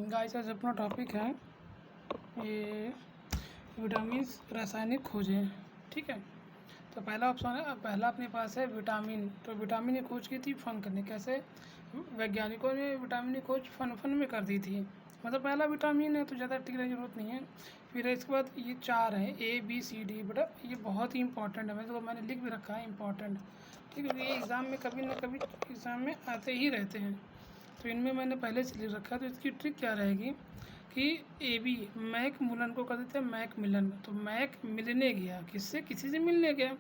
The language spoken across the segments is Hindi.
गाइस आज अपना टॉपिक है ये विटामिन रासायनिक खोजें। ठीक है, तो पहला ऑप्शन है, पहला अपने पास है विटामिन। तो विटामिन की खोज की थी फंक ने। कैसे? वैज्ञानिकों ने विटामिन की खोज फन में कर दी थी। मतलब पहला विटामिन है तो ज़्यादा टिकने की जरूरत नहीं है। फिर इसके बाद ये 4 है ABCD। बेटा ये बहुत ही इंपॉर्टेंट है, मैंने लिख भी रखा है इंपॉर्टेंट। ठीक है, ये एग्ज़ाम में कभी ना कभी एग्ज़ाम में आते ही रहते हैं। तो इनमें मैंने पहले से लिख रखा है। तो इसकी ट्रिक क्या रहेगी कि AB मैक मुलन को कर देते हैं मैक मिलन। तो मैक मिलने गया किससे? किसी से मिलने गया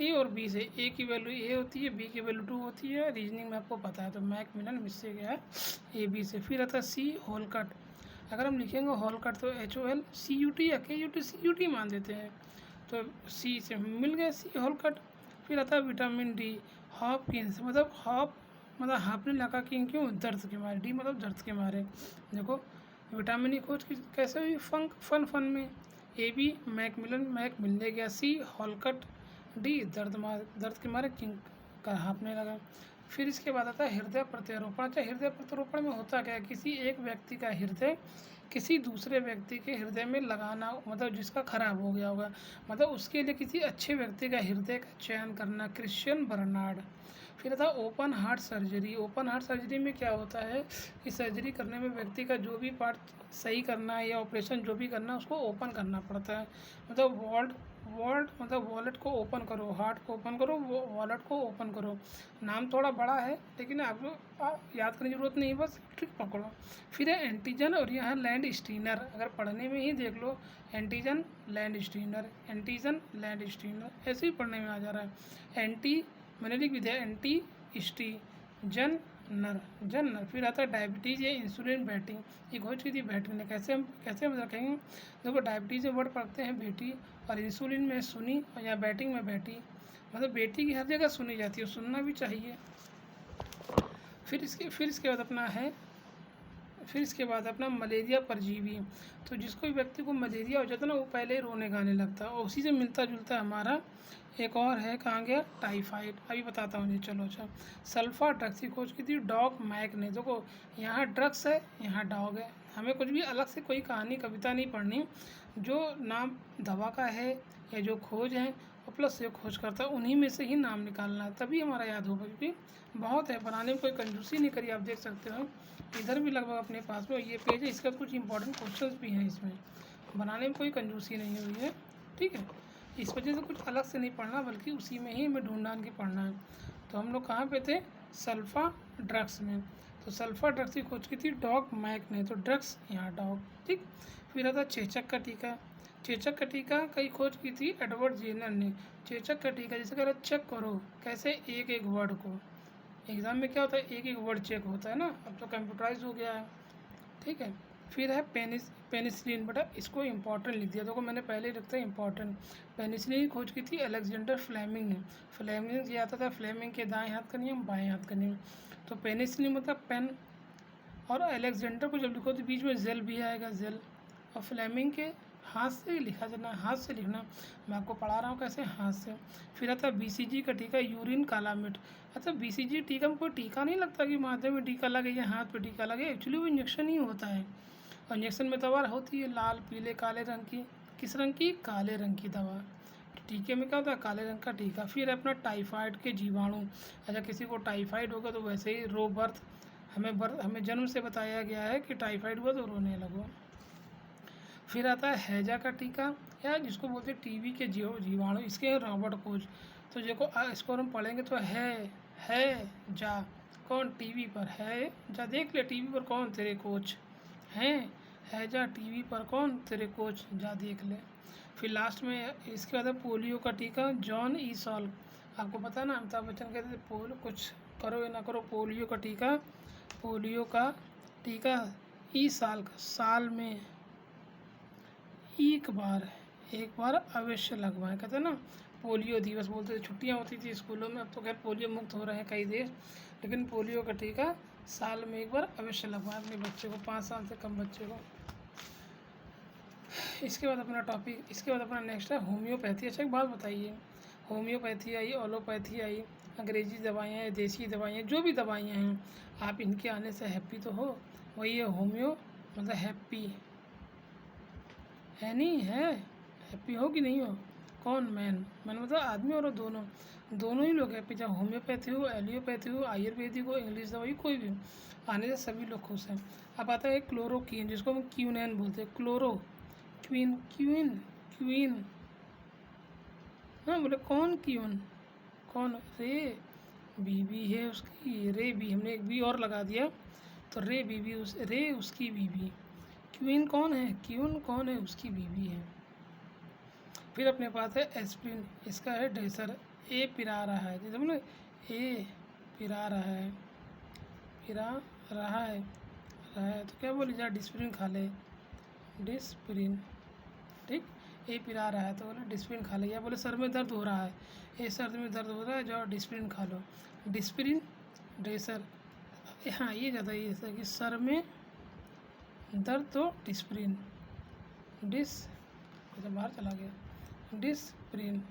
A और B से। A की वैल्यू A होती है, B की वैल्यू 2 होती है। रीजनिंग में आपको पता है। तो मैक मिलन मिससे गया है AB से। फिर आता है C होल कट। अगर हम लिखेंगे होल कट तो HOL CUT या KUT CUT मान देते हैं। तो C से मिल गया C होल कट। फिर आता है विटामिन D हॉपकिंस। मतलब हाँफने लगा कि क्यों? दर्द के मारे। डी मतलब दर्द के मारे। देखो विटामिन की खोज कैसे हुई? फन में। AB मैक मिलने गया। C हॉलकट। D दर्द के मारे किंग का हाँफने लगा। फिर इसके बाद आता है हृदय प्रत्यारोपण। अच्छा, हृदय प्रत्यारोपण में होता क्या है? किसी एक व्यक्ति का हृदय किसी दूसरे व्यक्ति के हृदय में लगाना, मतलब जिसका खराब हो गया होगा, मतलब उसके लिए किसी अच्छे व्यक्ति का हृदय का चयन करना। Christiaan Barnard. फिर था open heart surgery. Open heart surgery में क्या होता है कि सर्जरी करने में व्यक्ति का जो भी पार्ट सही करना है या ऑपरेशन जो भी करना है उसको ओपन करना पड़ता है। मतलब वॉलेट को ओपन करो, हार्ट को ओपन करो, वॉलेट को ओपन करो। नाम थोड़ा बड़ा है लेकिन आप याद करने की जरूरत नहीं है, बस ट्रिक पकड़ो। फिर है एंटीजन और यह है लैंड स्टीनर। अगर पढ़ने में ही देख लो antigen Landsteiner, antigen Landsteiner, ऐसे ही पढ़ने में आ जा रहा है। मैंने लिख भी दिया एंटी स्टी जनर। फिर आता है डायबिटीज़ या इंसुलिन बैटिंग। ये खोज की थी बैटिंग ने। कैसे हम रखेंगे? देखो डायबिटीज़ में वर्ड पढ़ते हैं बेटी, और इंसुलिन में सुनी, और या बैटिंग में बैटी। मतलब बेटी की हर जगह सुनी जाती है, सुनना भी चाहिए। फिर इसके बाद अपना मलेरिया परजीवी। तो जिसको भी व्यक्ति को मलेरिया हो जाता है ना, वो पहले ही रोने गाने लगता है। और उसी से मिलता जुलता हमारा एक और है, कहाँ गया? टाइफाइड। अभी बताता हूँ जी, चलो। अच्छा, सल्फा ड्रग्स की खोज की थी डॉग मैक ने। देखो यहाँ ड्रग्स है, यहाँ डॉग है। हमें कुछ भी अलग से कोई कहानी कविता नहीं पढ़नी। जो नाम दवा का है या जो खोज है और प्लस जो खोज करता है उन्हीं में से ही नाम निकालना है, तभी हमारा याद होगा। क्योंकि बहुत है, बनाने में कोई कंजूसी नहीं करी। आप देख सकते हो इधर भी लगभग अपने पास में ये पेज है, इसका कुछ इंपॉर्टेंट क्वेश्चंस भी हैं इसमें। बनाने में कोई कंजूसी नहीं हुई है। ठीक है, इस वजह से कुछ अलग से नहीं पढ़ना, बल्कि उसी में ही हमें ढूंढ के पढ़ना है। तो हम लोग कहाँ पे थे? सल्फा ड्रग्स में। तो सल्फा ड्रग्स की खोज की थी डॉग मैक ने। तो ड्रग्स यहाँ डॉग। ठीक। फिर आता चेचक का टीका। चेचक का टीका कई खोज की थी एडवर्ड जेनर ने। चेचक का टीका जैसे कह रहे चेक करो, कैसे? एक एक वर्ड को। एग्ज़ाम में क्या होता है? एक एक वर्ड चेक होता है ना, अब तो कंप्यूटराइज हो गया है। ठीक है। फिर है पेनिसिलिन। बेटा इसको इंपॉर्टेंट लिख दिया। देखो मैंने पहले ही रखता है इंपॉर्टेंट। पेनिसिलिन की खोज की थी अलेक्जेंडर फ्लेमिंग ने। फ्लेमिंग से आता था फ्लेमिंग के दाएं हाथ का नियम, बाएं हाथ का नियम। तो पेनिसिलिन मतलब पेन, और अलेक्जेंडर को जब लिखो तो बीच में जेल भी आएगा, जेल। और फ्लेमिंग के हाथ से लिखा जाना, हाथ से लिखना। मैं आपको पढ़ा रहा हूँ कैसे, हाथ से। फिर आता है BCG का टीका यूरिन काला मिट। अच्छा, BCG टीका में कोई टीका नहीं लगता कि माथे में टीका लगे या हाथ पे टीका लगे। एक्चुअली वो इंजेक्शन ही होता है, और इंजेक्शन में दवा होती है लाल पीले काले रंग की। किस रंग की? काले रंग की दवा। टीके में क्या होता है? काले रंग का टीका। फिर अपना टाइफाइड के जीवाणु। अच्छा, किसी को टाइफाइड होगा तो वैसे ही रो बर्थ, हमें जन्म से बताया गया है कि टाइफाइड हुआ तो रोने लगो। फिर आता है हैजा का टीका, या जिसको बोलते हैं टीबी के जीवाणु। इसके हैं रॉबर्ट कोच। तो देखो इसको हम पढ़ेंगे तो है जा कौन? टीवी पर है जा। देख ले टीवी पर कौन तेरे कोच हैं? है जा टीवी पर कौन तेरे कोच, जा देख ले। फिर लास्ट में इसके बाद है पोलियो का टीका जॉन ई सॉल्क। आपको पता है ना, अमिताभ बच्चन कहते थे कुछ करो या ना करो, पोलियो का टीका ई साल में एक बार अवश्य लगवाएं। कहते हैं ना पोलियो दिवस बोलते थे, छुट्टियां होती थी स्कूलों में। अब तो खैर पोलियो मुक्त हो रहे हैं कई देश, लेकिन पोलियो का टीका साल में एक बार अवश्य लगवाएं अपने बच्चे को, 5 साल से कम बच्चे को। इसके बाद अपना नेक्स्ट है होम्योपैथी। अच्छा एक बात बताइए, होम्योपैथी आई, एलोपैथी आई, अंग्रेजी दवाइयाँ, देसी दवाइयाँ, जो भी दवाइयाँ हैं, आप इनके आने से हैप्पी तो हो? वही है होम्यो मतलब हैप्पी है, नहीं है, हैप्पी हो कि नहीं हो? कौन? मैन। मैन मतलब आदमी और दोनों, दोनों ही लोग हैप्पी, चाहे होम्योपैथी हो, एलियोपैथी हो, आयुर्वेदिक हो, इंग्लिश दवाई कोई भी हो, आने से सभी लोग खुश हैं। अब आता है क्लोरोक्वीन, जिसको हम क्यूनैन बोलते हैं। क्लोरो क्वीन, क्वीन, क्वीन, हाँ बोले कौन क्यून, कौन? रे बीबी है उसकी, रे बी, हमने एक बी और लगा दिया तो रे बीबी, उस रे उसकी बीबी। क्वीन कौन है? क्यून कौन है? उसकी बीबी है। फिर अपने पास है एस्प्रिन, इसका है ड्रेसर। ए पिरा रहा है, जैसे बोले ए पिरा रहा है, पिरा रहा है तो क्या बोले, जा डिस्प्रिन खा ले, डिस्प्रिन, ठीक। ए पिरा रहा है तो बोले डिस्प्रिन खा ले, या बोले सर में दर्द हो रहा है, ए सर में दर्द हो रहा है, जाओ डिस्प्रिन खा लो, डिस्प्रिन ड्रेसर। हाँ ये ज़्यादा ये ऐसा कि सर में दर्द तो डिस्प्रिन, डिस, बाहर चला गया, डिस्प्रिन,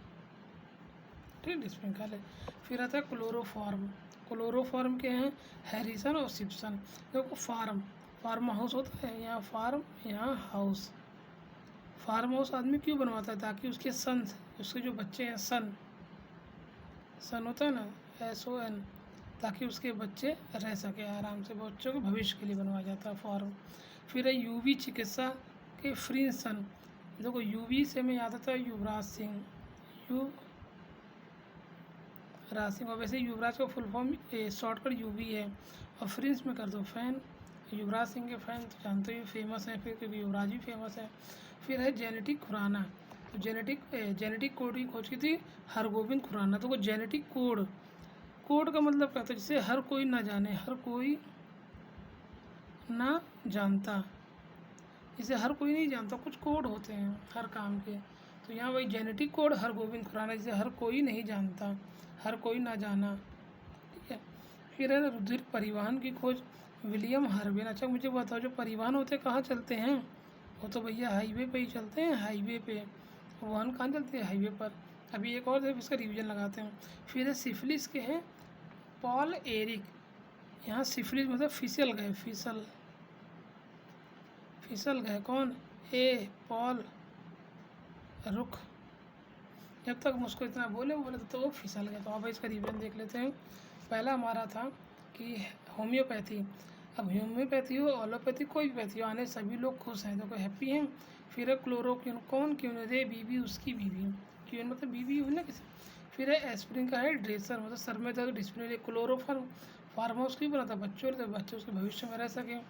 ठीक, डिस्प्रिन खा ले। फिर आता है क्लोरोफॉर्म। क्लोरोफॉर्म के हैं हैरिसन और सिप्सन। देखो फार्म, फार्म हाउस होता है, यहाँ फार्म, यहाँ हाउस। फार्म हाउस आदमी क्यों बनवाता है? ताकि उसके सन, उसके जो बच्चे हैं, सन, सन होता है ना, SON, ताकि उसके बच्चे रह सके आराम से, बच्चों के भविष्य के लिए बनवाया जाता है फार्म। फिर है यूवी चिकित्सा के फ्री सन। देखो यूवी से में याद आता है युवराज सिंह, युवराज सिंह, और वैसे युवराज का फुल फॉर्म शॉर्टकट यूवी है, और फ्रिंस में कर दो फैन। युवराज सिंह के फैन तो जानते ही फेमस हैं, फिर क्योंकि युवराज भी फेमस है। फिर है जेनेटिक खुराना, तो जेनेटिक कोड की खोज की थी हरगोविंद खुराना। तो वो जेनेटिक कोड, कोड का मतलब क्या था? जिसे हर कोई ना जाने, हर कोई ना जानता, जिसे हर कोई नहीं जानता, कुछ कोड होते हैं हर काम के, तो यहाँ वही जेनेटिक कोड हरगोविंद खुराना, जिसे हर कोई नहीं जानता, हर कोई ना जाना, ठीक है। फिर है रुधिर परिवहन की खोज विलियम हार्विन। अच्छा मुझे बताओ, जो परिवहन होते कहाँ चलते हैं? वो तो भैया हाईवे पे ही चलते हैं, हाईवे पे, वाहन कहाँ चलते हैं? हाईवे पर। अभी एक और इसका रिवीजन लगाते हैं। फिर है सिफिलिस के हैं पॉल एरिक। यहाँ सिफिलिस मतलब फिसल गए, फिसल गए, कौन? ए पॉल रुख, जब तक मुझको इतना बोले तो वो फिसल गया। तो अब इसका रिवीजन देख लेते हैं। पहला हमारा था कि होम्योपैथी। अब होम्योपैथी हो, एलोपैथी, कोई भी पैथी हो, आने सभी लोग खुश हैं, देखो हैप्पी हैं। फिर है क्लोरोक्वीन, कौन क्यों? रे बीबी, उसकी बीबी, क्यों मतलब बीबी हुई ना किसी। फिर है एस्प्रिन का है ड्रेसर, मतलब सर में दर्द, डिस्प्रिन। क्लोरोफॉर्म फार्म हाउस की बना था बच्चों, तो बच्चे उसके भविष्य में रह सकें।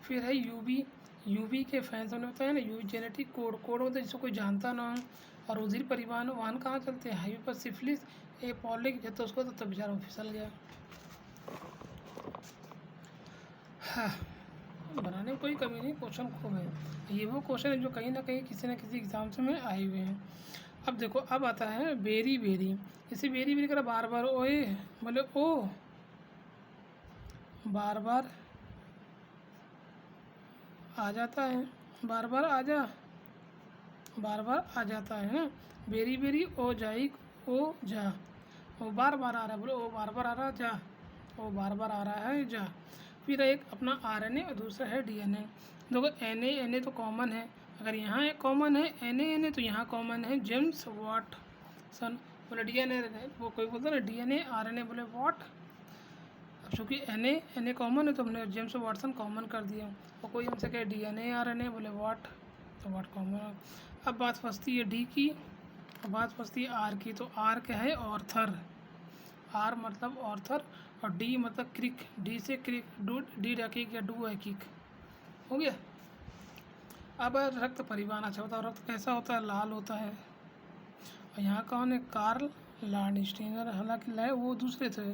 फिर है यूवी, यूवी के फैंस हमने बताया ना, यूवी जेनेटिक कोड, कोड मतलब जिसको कोई जानता ना हो। और उधिर परिवहन, वाहन कहाँ चलते हैं? हाईवे पर। सिफिलिस ए पॉलिक है तो उसको तो बेचारा वो फिसल गया। हाँ, बनाने में कोई कमी नहीं, क्वेश्चन खूब है। ये वो क्वेश्चन है जो कहीं ना कहीं किसी न किसी एग्जाम से में आए हुए हैं। अब देखो, अब आता है बेरी बेरी। जैसे बेरी बेरी करा बार बार, ओए बोले ओ, बार बार आ जाता है, बार बार आ जा, बार बार आ जाता है ना। बेरी बेरी ओ जाई, ओ जा, वो बार बार आ रहा है, बोलो ओ बार बार आ रहा है, जा, वो बार बार आ रहा है, जा। फिर एक अपना RNA और दूसरा है DNA। देखो Na तो कॉमन है, अगर यहाँ एक कॉमन है Na तो यहाँ कॉमन है, जेम्स वाटसन। बोले DNA, वो कोई बोलता है ना DNA RNA, बोले वॉट। अब चूँकि Na कॉमन है तो हमने जेम्स वाटसन कॉमन कर दिया। और कोई हमसे कहे DNA RNA, बोले वॉट, तो वॉट कॉमन है। अब बात फंसती है D की, बात फंसती है R की। तो R क्या है? ऑर्थर, R मतलब ऑर्थर, और D मतलब क्रिक, D से क्रिक, डी रकिक या डू है किक, हो गया। अब रक्त परिवहन। अच्छा होता है, रक्त कैसा होता है? लाल होता है। और यहाँ कौन है? कार्ल लैंडस्टीनर, हालांकि वो दूसरे थे,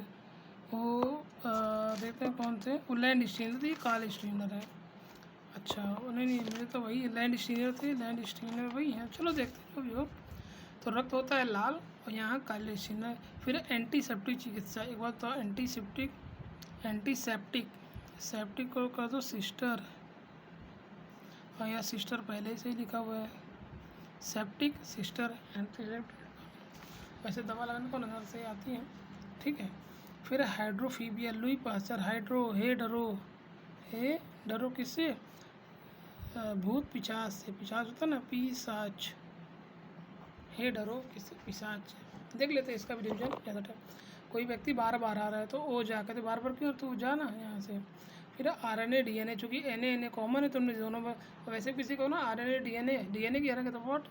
वो देखते हैं कौन थे, वो लैंडस्टीनर थे, कार्ल स्टीनर है। अच्छा नहीं नहीं, मेरे तो वही लैंडस्टीनर थे, लैंडस्टीनर वही हैं, चलो देखते हैं जो भी हो। तो रक्त होता है लाल, और यहाँ काले चिन्ह। फिर एंटीसेप्टिक चिकित्सा, एक बात तो एंटीसेप्टिक, सेप्टिक को कर दो सिस्टर, और यहाँ सिस्टर पहले से ही लिखा हुआ है, सेप्टिक सिस्टर, एंटीसेप्टिक। वैसे दवा लगाने को नज़र से आती है, ठीक है। फिर हाइड्रोफीबिया, लुई पास्चर, हाइड्रो, हे डरो, हे डरो किससे? भूत पिशाच से, पिशाच होता है ना, पिशाच, हे डरो किससे, पिशाच। देख लेते हैं इसका भी रिविजन ज़्यादा टाइम। कोई व्यक्ति बार बार आ रहा है तो ओ जा, कहते बार बार क्यों, तू जा ना यहाँ से। फिर RNA DNA, चूँकि NA कॉमन है, तुमने दोनों में वैसे किसी को ना RNA DNA की हरा कहते व्हाट,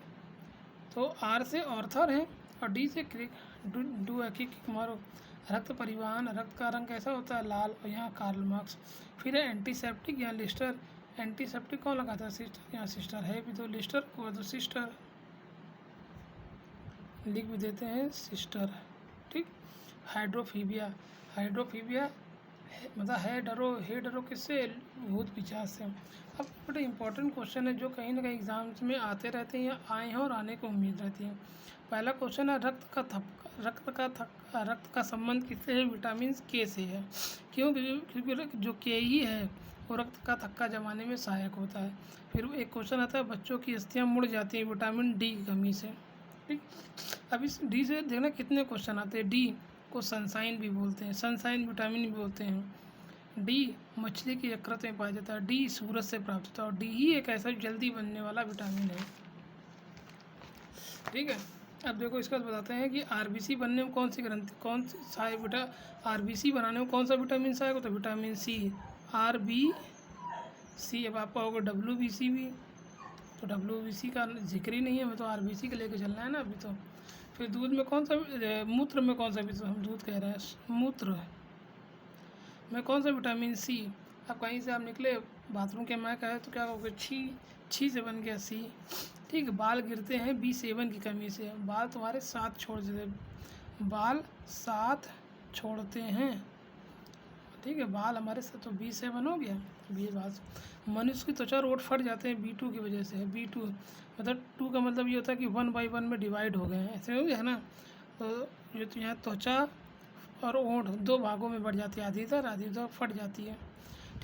तो R से ऑर्थर है और D से क्रिक, डू है किक मारो। रक्त परिवहन, रक्त का रंग कैसा होता है, लाल, और यहाँ कार्ल मार्क्स। फिर है एंटीसेप्टिक, यहाँ लिस्टर, एंटीसेप्टिक कौन लगाता है, सिस्टर, यहाँ सिस्टर है भी तो लिस्टर को तो सिस्टर लिख भी देते हैं, सिस्टर, ठीक। हाइड्रोफीबिया, हाइड्रोफीबिया मतलब है डरो, हे डरो किससे, भूत पिशाच से। अब बड़े इंपॉर्टेंट क्वेश्चन है जो कहीं ना कहीं एग्जाम्स में आते रहते हैं या आए हैं और आने को उम्मीद रहती है। पहला क्वेश्चन है रक्त का संबंध किससे है, विटामिन के से है। क्यों, क्योंकि जो के ही है वो रक्त का थक्का जमाने में सहायक होता है। फिर एक क्वेश्चन आता है बच्चों की अस्थियाँ मुड़ जाती हैं विटामिन डी की कमी से, ठीक। अब इस डी से देखना कितने क्वेश्चन आते हैं। डी को सनसाइन भी बोलते हैं, सनसाइन विटामिन भी बोलते हैं। डी मछली की यकृत में पाया जाता है। डी सूरज से प्राप्त होता है और डी ही एक ऐसा जल्दी बनने वाला विटामिन है, ठीक है। अब देखो इसका बताते हैं कि RBC बनने में कौन सी ग्रंथि, कौन सी सहायक बेटा, RBC बनाने में कौन सा विटामिन सहायक होता है, विटामिन सी, RBC। अब आपका होगा WBC भी, तो WBC का जिक्र ही नहीं है, हमें तो RBC के लेके चलना है ना अभी तो। फिर दूध में कौन सा, मूत्र में कौन सा, भी तो हम दूध कह रहे हैं, मूत्र में कौन सा, विटामिन सी। अब कहीं से आप निकले बाथरूम के मैं कहे तो क्या कहोगे, छी से बन गया सी, ठीक है। बाल गिरते हैं B7 की कमी से, बाल तुम्हारे साथ छोड़ देते, बाल साथ छोड़ते हैं, ठीक है। बाल हमारे साथ, तो B7 हो गया, बी बात। मनुष्य की त्वचा रोड फट जाते हैं B2 की वजह से, B2 मतलब 2 का मतलब ये होता है कि 1/1 में डिवाइड हो गए हैं, ऐसे हो गया है ना। तो ये तो यहाँ त्वचा और ओंठ 2 भागों में बढ़ जाती है, आधी इधर आधी उधर फट जाती है,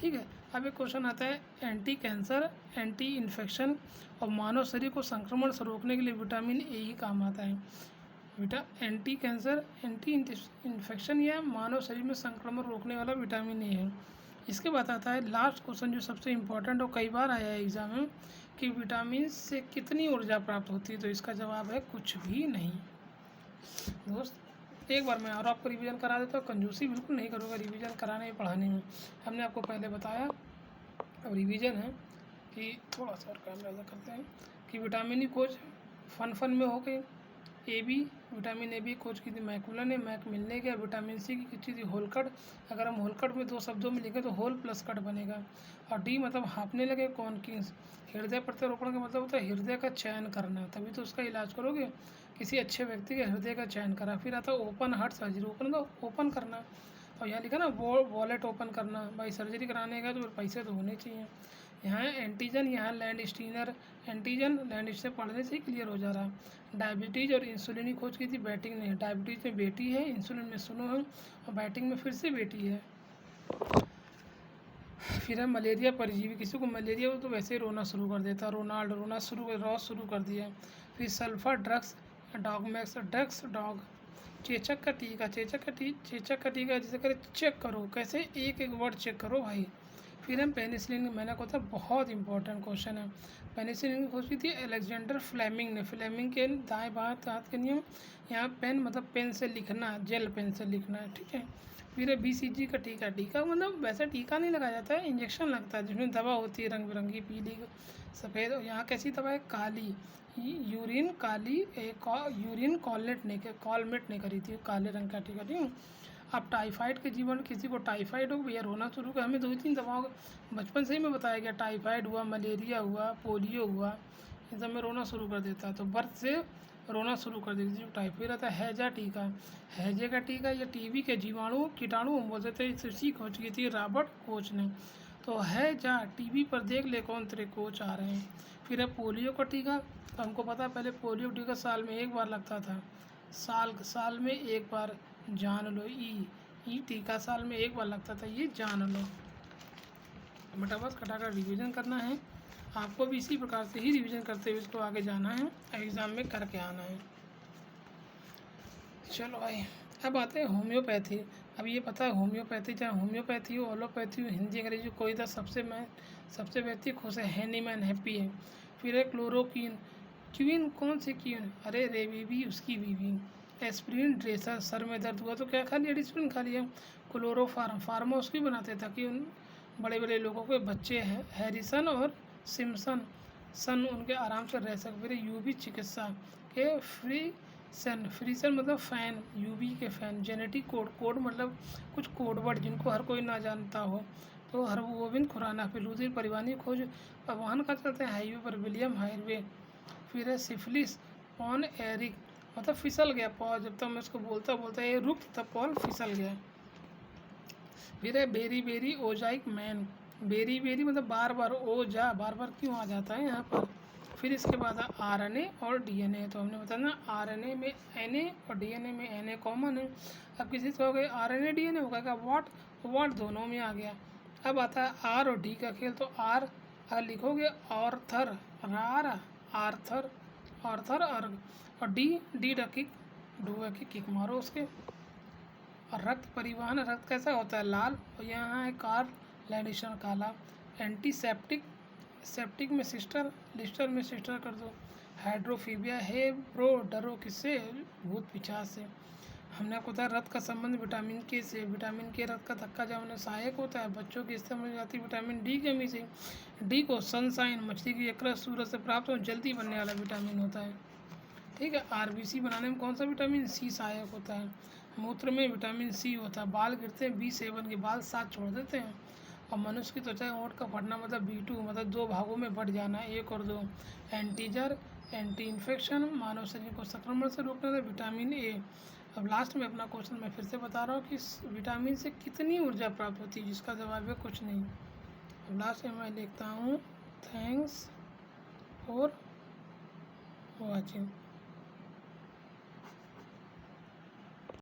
ठीक है। अब एक क्वेश्चन आता है एंटी कैंसर, एंटी इन्फेक्शन और मानव शरीर को संक्रमण से रोकने के लिए विटामिन ए ही काम आता है। एंटी कैंसर, एंटी इन्फेक्शन या मानव शरीर में संक्रमण रोकने वाला विटामिन ए है। इसके बाद आता है लास्ट क्वेश्चन जो सबसे इम्पोर्टेंट और कई बार आया है एग्जाम में, कि विटामिन से कितनी ऊर्जा प्राप्त होती है, तो इसका जवाब है कुछ भी नहीं। दोस्त एक बार मैं और आपको रिवीजन करा देता हूँ, कंजूसी बिल्कुल नहीं करूँगा रिवीजन कराने में पढ़ाने में। हमने आपको पहले बताया, अब रिवीजन है कि थोड़ा सा और कैमरा करते हैं कि विटामिन ई खोज फन में हो गई, AB विटामिन AB खोज की थी मैकुलन ने, मैक मिलने गया। विटामिन सी की थी होलकट, अगर हम होलकट में 2 शब्दों में लिखें तो होल प्लस कट बनेगा। और डी मतलब हाँपने लगे, कॉन्किंस, हृदय प्रत्यारोपण का मतलब होता है हृदय का चयन करना, तभी तो उसका इलाज करोगे, किसी अच्छे व्यक्ति के हृदय का चयन करा। फिर आता है ओपन हार्ट सर्जरी, ओपन करना, और यहाँ लिखा ना वॉलेट ओपन करना, भाई सर्जरी कराने का तो फिर पैसे तो होने चाहिए। यहाँ एंटीजन, यहाँ लैंड स्टीनर, एंटीजन लैंड से पढ़ने से ही क्लियर हो जा रहा है। डायबिटीज़ और इंसुलिन की खोज की थी बैटिंग ने, डायबिटीज़ में बेटी है, इंसुलिन में सुनो है, और बैटिंग में फिर से बेटी है। फिर है मलेरिया परजीवी, किसी को मलेरिया हो तो वैसे ही रोना शुरू कर देता, रोनाल्ड रोना शुरू कर दिया। फिर सल्फर ड्रग्स, डॉगमैक्स ड्रग्स डॉग। चेचक का टीका, चेचक का टीका जैसे करे चेक करो, कैसे एक वर्ड चेक करो भाई। फिर हम पेनिसिलिन, मैंने कहा था बहुत इंपॉर्टेंट क्वेश्चन है। पेनिसिलिन की खोज की थी अलेक्जेंडर फ्लेमिंग ने, फ्लेमिंग के दाएं बाएं हाथ के नियम, यहाँ पेन मतलब पेन से लिखना, जेल पेन से लिखना है, ठीक है। फिर है BCG का टीका मतलब वैसे टीका नहीं लगाया जाता है, इंजेक्शन लगता है जिसमें दवा होती है रंग बिरंगी, पीली सफ़ेद, और यहाँ कैसी दवा है, काली, यूरिन काली, यूरिन कॉलमेट ने करी थी, काले रंग का टीका, ठीक है। अब टाइफाइड के जीवन, किसी को टाइफाइड हो भैया रोना शुरू कर, हमें 2-3 दवाओं बचपन से ही में बताया गया, टाइफाइड हुआ, मलेरिया हुआ, पोलियो हुआ, इन सब में रोना शुरू कर देता है, तो बर्थ से रोना शुरू कर देती है टाइफाइड रहता है। हैजा टीका, हैजे का टीका या टीबी के जीवाणु कीटाणु हम बोलते थे, इसी खोज की थी रॉबर्ट कोच ने। तो हैजा टीबी पर देख ले कौन तेरे कोच आ रहे हैं। फिर है पोलियो का टीका, तो हमको पता पहले पोलियो टीका साल में 1 बार लगता था, साल में 1 बार, जान लो, ई टीका साल में 1 बार लगता था, ये जान लो बेटा, बस खटाखट रिवीजन करना है आपको भी, इसी प्रकार से ही रिवीजन करते हुए इसको आगे जाना है, एग्ज़ाम में करके आना है। चलो भाई अब आते हैं होम्योपैथी। अब ये पता है होम्योपैथी, चाहे होम्योपैथी हो, एलोपैथी हो, हिंदी अंग्रेजी कोई था, सबसे मैं सबसे व्यक्ति खुश है, हैनीमैन हैप्पी है। फिर है क्लोरोक्वीन, क्वीन कौन सी क्वीन, अरे रेबीबी उसकी बीवी। एस्प्रिन ड्रेसर, सर में दर्द हुआ तो क्या खा लिया, एस्प्रिन खा लिया। क्लोरोफार्म, फार्मा उसकी बनाते ताकि उन बड़े बड़े लोगों के बच्चे हैं, हैरिसन और सिम्पसन सन उनके आराम से रह सके। फिर यूवी चिकित्सा के फ्रीसन मतलब फ़ैन, यूवी के फ़ैन। जेनेटिक कोड, कोड मतलब कुछ कोड वर्ड जिनको हर कोई ना जानता हो, तो हरगोविंद खुराना। फिर लूथीन परिवहन की खोज, वाहन का चलते हैं हाईवे पर, विलियम हाईवे। फिर है सिफिलिस, पॉन एरिक मतलब फिसल गया पॉल, जब तक मैं उसको बोलता बोलता ये रुक तब पॉल फिसल गया। फिर है बेरी बेरी ओजाइक मैन, बेरी बेरी मतलब बार बार, ओ जा बार बार क्यों आ जाता है यहाँ पर। फिर इसके बाद आरएनए और डीएनए, तो हमने बताया ना आरएनए में एनए और डीएनए में एनए कॉमन है। अब किसी से कहोगे आरएनए डीएनए होगा क्या, व्हाट दोनों में आ गया। अब आता है आर और डी का खेल, तो आर अगर लिखोगे ऑर्थर, रार आर्थर, ऑर्थर और डी डी डकिक, डू की किक मारो उसके। और रक्त परिवहन, रक्त कैसा होता है, लाल, और यहाँ है कार लैंडिशन काला। एंटीसेप्टिक, सेप्टिक में सिस्टर, लिस्टर में सिस्टर कर दो। हाइड्रोफीबिया है ब्रो, डरो किससे, भूत पिशाच से। हमने आपको बताया रक्त का संबंध विटामिन के से, विटामिन के रक्त का धक्का जमाने सहायक होता है। बच्चों की इस्तेमाल में जाती है विटामिन डी की कमी से। डी को सनसाइन, मछली की यकृत सूरज से प्राप्त हो जल्दी बनने वाला विटामिन होता है। ठीक है, आरबीसी बनाने में कौन सा विटामिन सी सहायक होता है। मूत्र में विटामिन सी होता है। बाल गिरते हैं B7 के, बाल साथ छोड़ देते हैं। और मनुष्य की त्वचा ओंठ का फटना मतलब B2 मतलब 2 भागों में बढ़ जाना, 1 और 2। एंटीजर, एंटी इन्फेक्शन, मानव शरीर को संक्रमण से रोकने वाला विटामिन ए। अब लास्ट में अपना क्वेश्चन मैं फिर से बता रहा हूँ कि इस विटामिन से कितनी ऊर्जा प्राप्त होती है, जिसका जवाब है कुछ नहीं। अब लास्ट में मैं लिखता हूँ थैंक्स फॉर वॉचिंग।